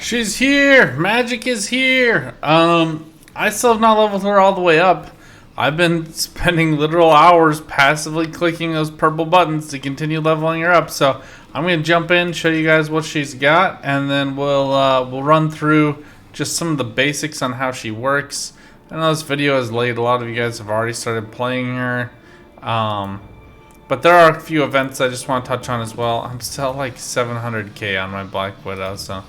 She's here! Magik is here! I still have not leveled her all the way up. I've been spending literal hours passively clicking those purple buttons to continue leveling her up. So I'm gonna jump in, show you guys what she's got, and then we'll run through just some of the basics on how she works. I know this video is late. A lot of you guys have already started playing her. But there are a few events I just want to touch on as well. I'm still like 700k on my Black Widow, So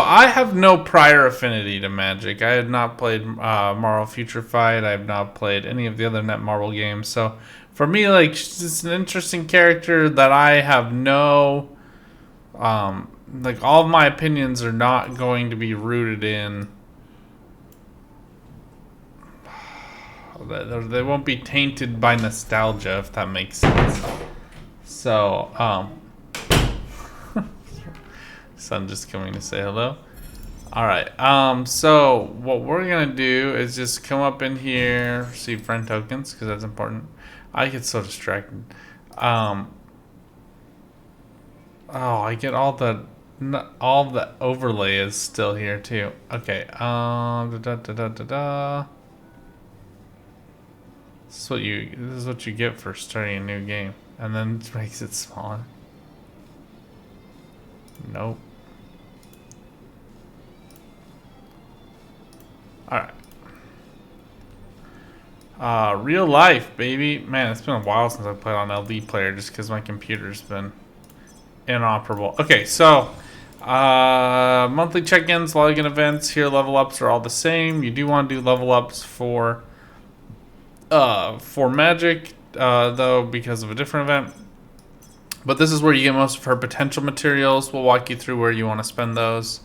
I have no prior affinity to Magik. I had not played Marvel Future Fight. I have not played any of the other Netmarble games. So for me, like, she's just an interesting character that I have no... like, all of my opinions are not going to be rooted in... They won't be tainted by nostalgia, if that makes sense. So, son just coming to say hello. Alright, so what we're gonna do is just come up in here, receive friend tokens, because that's important. I get so distracted. Oh, I get all the overlay is still here too. Okay, This is what you get for starting a new game, and then it makes it smaller. Nope. Alright. Real life, baby. Man, it's been a while since I played on LD player just because my computer's been inoperable. Okay, so monthly check-ins, login events, here level ups are all the same. You do want to do level ups for Magik, though, because of a different event. But this is where you get most of her potential materials. We'll walk you through where you want to spend those.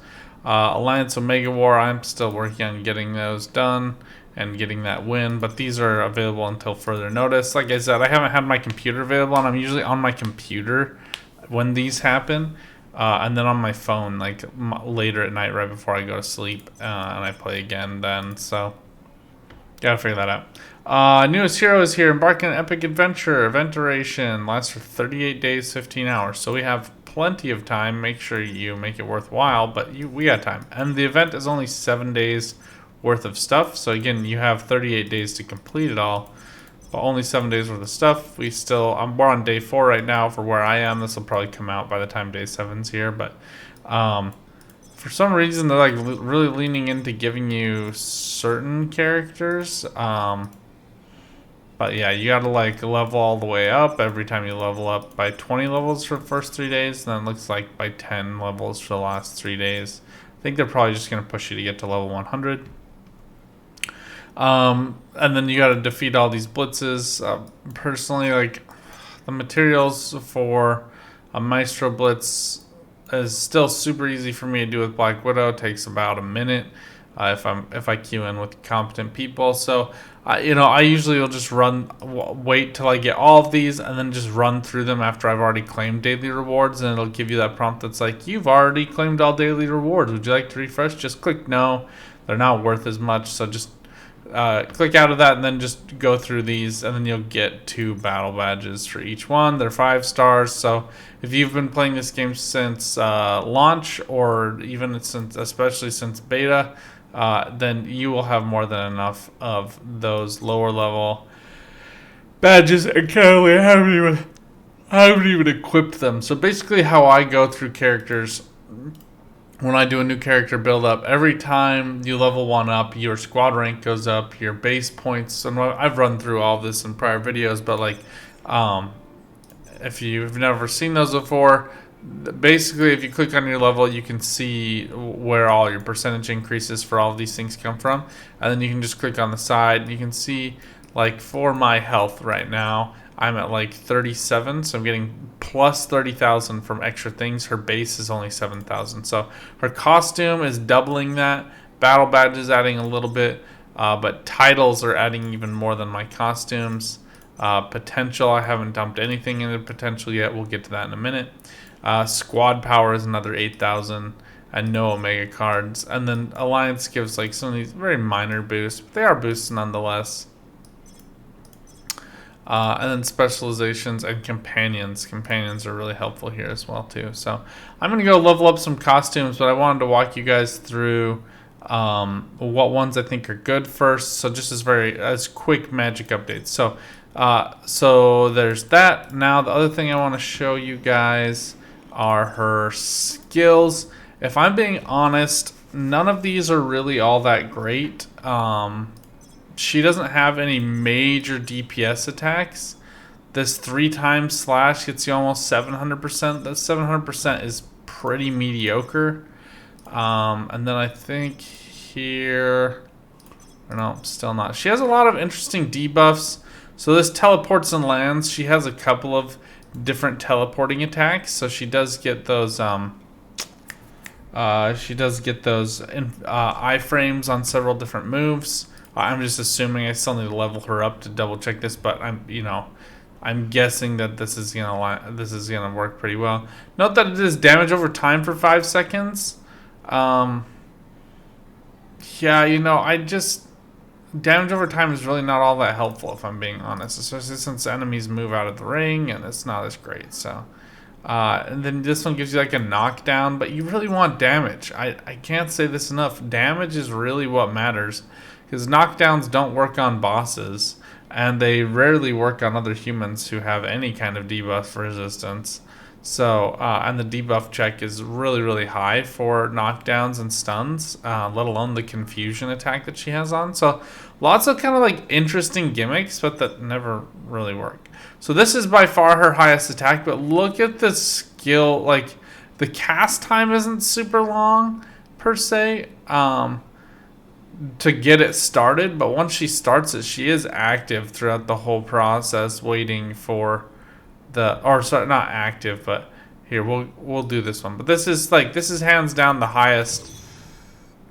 Alliance Omega War, I'm still working on getting those done and getting that win, but these are available until further notice. Like I said, I haven't had my computer available, and I'm usually on my computer when these happen, and then on my phone like later at night right before I go to sleep, and I play again then, so gotta figure that out. Newest hero is here. Embark on an epic adventure. Event duration lasts for 38 days, 15 hours. So we have plenty of time. Make sure you make it worthwhile, but we got time. And the event is only 7 days worth of stuff. So again, you have 38 days to complete it all, but only 7 days worth of stuff. We're on day 4 right now for where I am. This will probably come out by the time day 7's here, but for some reason they're like really leaning into giving you certain characters. But yeah, you gotta like level all the way up. Every time you level up by 20 levels for the first 3 days, and then it looks like by 10 levels for the last 3 days. I think they're probably just gonna push you to get to level 100. And then you gotta defeat all these blitzes. Personally, like, the materials for a Maestro Blitz is still super easy for me to do with Black Widow. It takes about a minute if I queue in with competent people. So I usually will just wait till I get all of these, and then just run through them after I've already claimed daily rewards, and it'll give you that prompt that's like, you've already claimed all daily rewards. Would you like to refresh? Just click no. They're not worth as much, so just click out of that and then just go through these, and then you'll get 2 battle badges for each one. They're 5 stars, so if you've been playing this game since launch, or even especially since beta, then you will have more than enough of those lower level badges, and currently I haven't even equipped them. So basically how I go through characters when I do a new character build up, every time you level 1 up, your squad rank goes up, your base points, and I've run through all this in prior videos, but like if you've never seen those before, basically if you click on your level, you can see where all your percentage increases for all of these things come from, and then you can just click on the side. You can see, like, for my health right now, I'm at like 37, so I'm getting plus 30,000 from extra things. Her base is only 7,000, so her costume is doubling that. Battle badges adding a little bit, but titles are adding even more than my costumes. Potential, I haven't dumped anything into potential yet. We'll get to that in a minute. Squad power is another 8,000, and no Omega cards. And then Alliance gives like some of these very minor boosts, but they are boosts nonetheless. And then specializations and companions. Companions are really helpful here as well too. So I'm gonna go level up some costumes, but I wanted to walk you guys through what ones I think are good first. So just as quick magic updates. So there's that. Now the other thing I want to show you guys are her skills. If I'm being honest, none of these are really all that great. She doesn't have any major DPS attacks. This 3 times slash gets you almost 700%. That 700% is pretty mediocre. And then I think here, no, still not. She has a lot of interesting debuffs. So this teleports and lands. She has a couple of different teleporting attacks. So she does get those. Iframes on several different moves. I'm just assuming. I still need to level her up to double check this, but I'm guessing that this is gonna work pretty well. Note that it is damage over time for 5 seconds. Damage over time is really not all that helpful if I'm being honest, especially since enemies move out of the ring and it's not as great. So, and then this one gives you like a knockdown, but you really want damage. I can't say this enough. Damage is really what matters, because knockdowns don't work on bosses, and they rarely work on other humans who have any kind of debuff resistance. So, and the debuff check is really, really high for knockdowns and stuns, let alone the confusion attack that she has on. So, lots of kind of like interesting gimmicks, but that never really work. So, this is by far her highest attack, but look at the skill. Like, the cast time isn't super long, per se, to get it started, but once she starts it, she is active throughout the whole process, waiting for not active, but here we'll do this one. But this is hands down the highest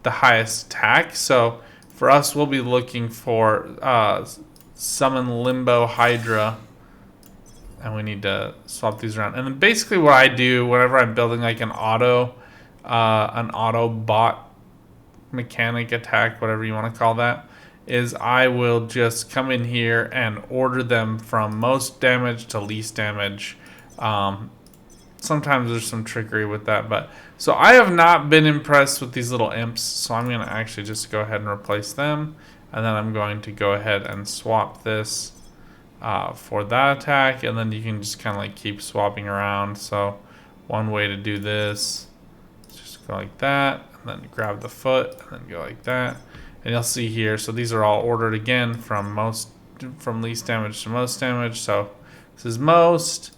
attack. So for us, we'll be looking for summon Limbo Hydra, and we need to swap these around. And then basically what I do whenever I'm building like an auto bot mechanic attack, whatever you want to call that, is I will just come in here and order them from most damage to least damage. Sometimes there's some trickery with that, but so I have not been impressed with these little imps, so I'm going to actually just go ahead and replace them, and then I'm going to go ahead and swap this for that attack, and then you can just kind of like keep swapping around. So one way to do this is just go like that, and then grab the foot, and then go like that. And you'll see here, so these are all ordered again from least damage to most damage. So this is most.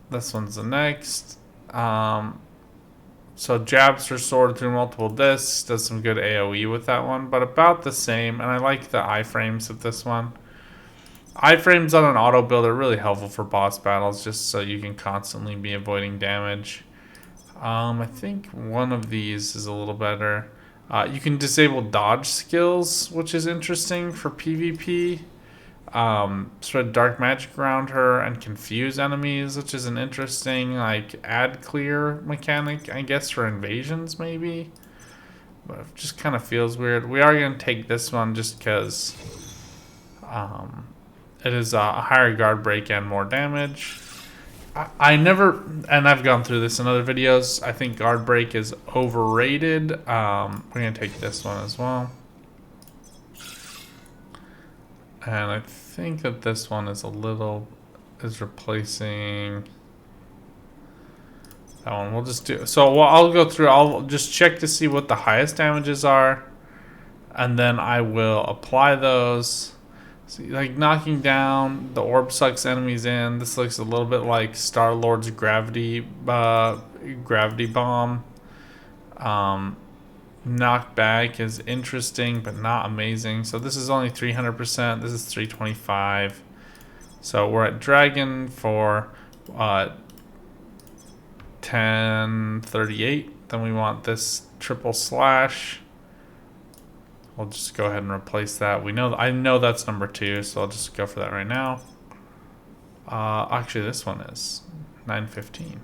This one's the next. So jabs her sword through multiple discs. Does some good AoE with that one, but about the same. And I like the iframes of this one. Iframes on an auto build are really helpful for boss battles, just so you can constantly be avoiding damage. I think one of these is a little better. You can disable dodge skills, which is interesting for PvP. Spread dark magic around her and confuse enemies, which is an interesting like add clear mechanic, I guess, for invasions maybe. But it just kind of feels weird. We are going to take this one just because it is a higher guard break and more damage. I've gone through this in other videos, I think guard break is overrated. We're going to take this one as well. And I think that this one is replacing that one. We'll just do, so I'll go through, I'll just check to see what the highest damages are, and then I will apply those. See, like knocking down, the orb sucks enemies in. This looks a little bit like Star-Lord's gravity bomb. Knockback is interesting, but not amazing. So this is only 300%. This is 325. So we're at Dragon for 1038. Then we want this triple slash. We'll just go ahead and replace that. I know that's number 2, so I'll just go for that right now. Actually, this one is 915.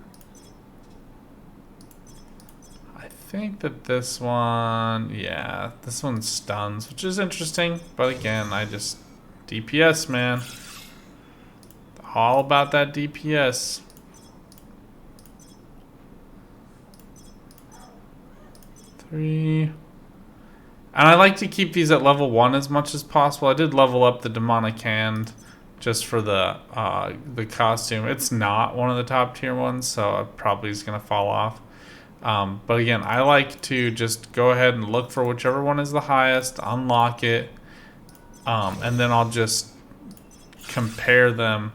I think that this one, yeah, this one stuns, which is interesting. But again, I just DPS, man. All about that DPS. Three. And I like to keep these at level 1 as much as possible. I did level up the demonic hand just for the costume. It's not one of the top tier ones, so it probably is going to fall off. But again, I like to just go ahead and look for whichever one is the highest, unlock it, and then I'll just compare them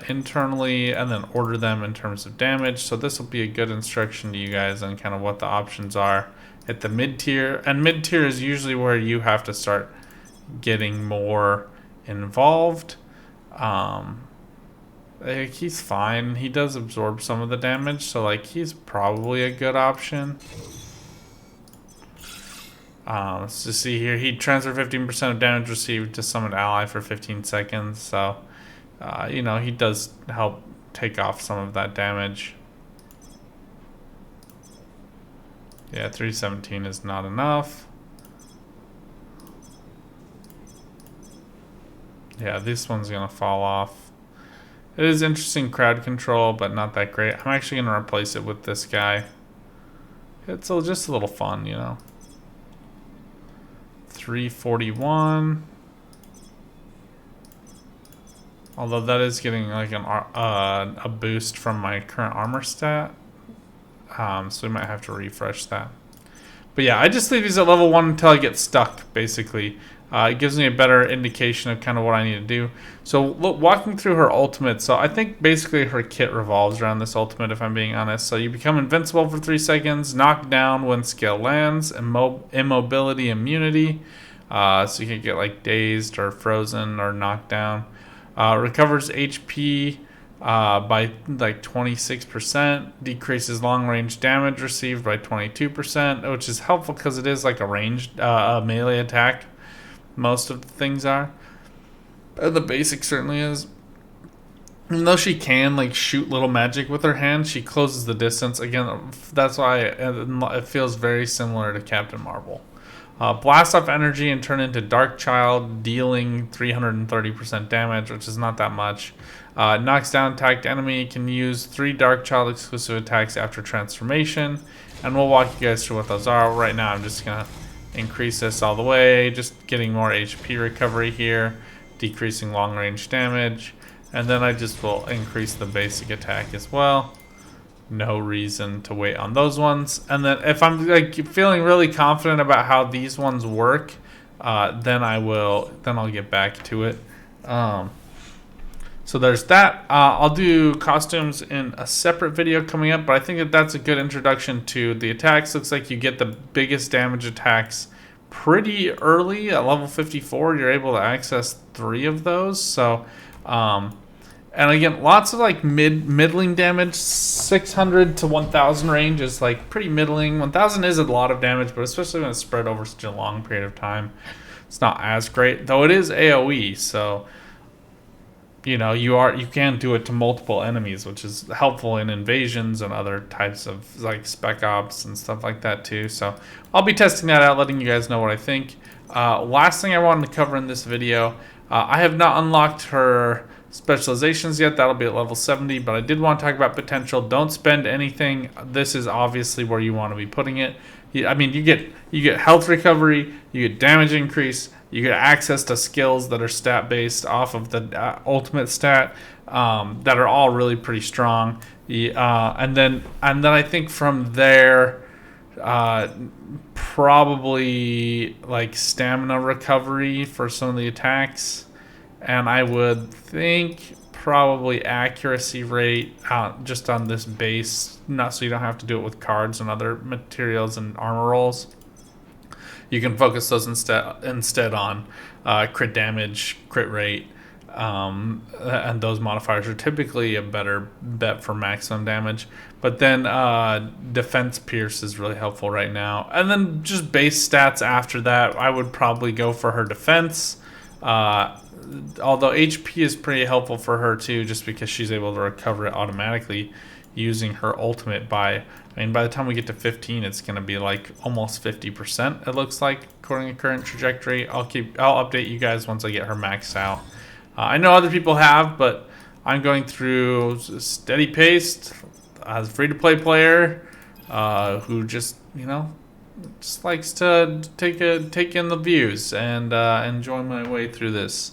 internally and then order them in terms of damage. So this will be a good instruction to you guys on kind of what the options are at the mid tier. And mid tier is usually where you have to start getting more involved. Like, he's fine. He does absorb some of the damage, so like he's probably a good option. Let's just see here. He transfer 15% of damage received to summoned ally for 15 seconds. So, you know, he does help take off some of that damage. Yeah, 317 is not enough. Yeah, this one's gonna fall off. It is interesting crowd control, but not that great. I'm actually gonna replace it with this guy. It's just a little fun, you know. 341. Although that is getting like a boost from my current armor stat. So we might have to refresh that. But yeah, I just leave these at level 1 until I get stuck, basically. It gives me a better indication of kind of what I need to do. So look, walking through her ultimate, so I think basically her kit revolves around this ultimate, if I'm being honest. So you become invincible for 3 seconds, knocked down when skill lands, immobility, immunity. So you can get like dazed or frozen or knocked down. Recovers HP by like 26%, decreases long range damage received by 22%, which is helpful because it is like a ranged melee attack. Most of the things are. The basic certainly is. Even though she can like shoot little magic with her hand, she closes the distance. Again, that's why it feels very similar to Captain Marvel. Blast off energy and turn into Dark Child, dealing 330% damage, which is not that much. Knocks down attacked enemy, can use 3 Dark Child exclusive attacks after transformation. And we'll walk you guys through what those are. Right now I'm just going to increase this all the way, just getting more HP recovery here, decreasing long range damage, and then I just will increase the basic attack as well. No reason to wait on those ones. And then if I'm like feeling really confident about how these ones work, then I'll get back to it. So there's that. I'll do costumes in a separate video coming up, but I think that's a good introduction to the attacks. Looks like you get the biggest damage attacks pretty early. At level 54, you're able to access 3 of those. So, and again, lots of like middling damage. 600 to 1000 range is like pretty middling. 1000 is a lot of damage, but especially when it's spread over such a long period of time, it's not as great. Though it is AoE, so you know, you can do it to multiple enemies, which is helpful in invasions and other types of like spec ops and stuff like that too. So I'll be testing that out, letting you guys know what I think. Last thing I wanted to cover in this video, I have not unlocked her specializations yet. That'll be at level 70, but I did want to talk about potential. Don't spend anything. This is obviously where you want to be putting it. I mean, you get health recovery, you get damage increase, you get access to skills that are stat based off of the ultimate stat, that are all really pretty strong. And then I think from there, probably like stamina recovery for some of the attacks, and I would think probably accuracy rate just on this base, not so you don't have to do it with cards and other materials and armor rolls. You can focus those instead on crit damage, crit rate, and those modifiers are typically a better bet for maximum damage. But then defense pierce is really helpful right now. And then just base stats after that, I would probably go for her defense. Although HP is pretty helpful for her too, just because she's able to recover it automatically. using her ultimate by the time we get to 15, it's going to be like almost 50%, it looks like, according to current trajectory. I'll update you guys once I get her maxed out. I know other people have, but I'm going through steady paced as a free-to-play player who just likes to take in the views and enjoy my way through this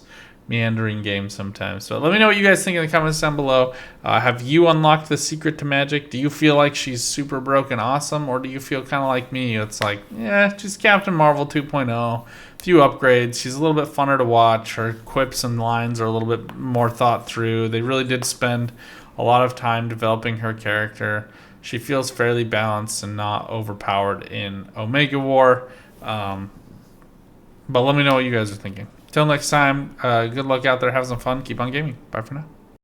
meandering game sometimes. So let me know what you guys think in the comments down below. Have you unlocked the secret to Magik? Do you feel like she's super broken awesome, or do you feel kind of like me? It's like, yeah, she's Captain Marvel 2.0. A few upgrades. She's a little bit funner to watch. Her quips and lines are a little bit more thought through. They really did spend a lot of time developing her character. She feels fairly balanced and not overpowered in Omega War. But let me know what you guys are thinking. Till next time, good luck out there. Have some fun. Keep on gaming. Bye for now.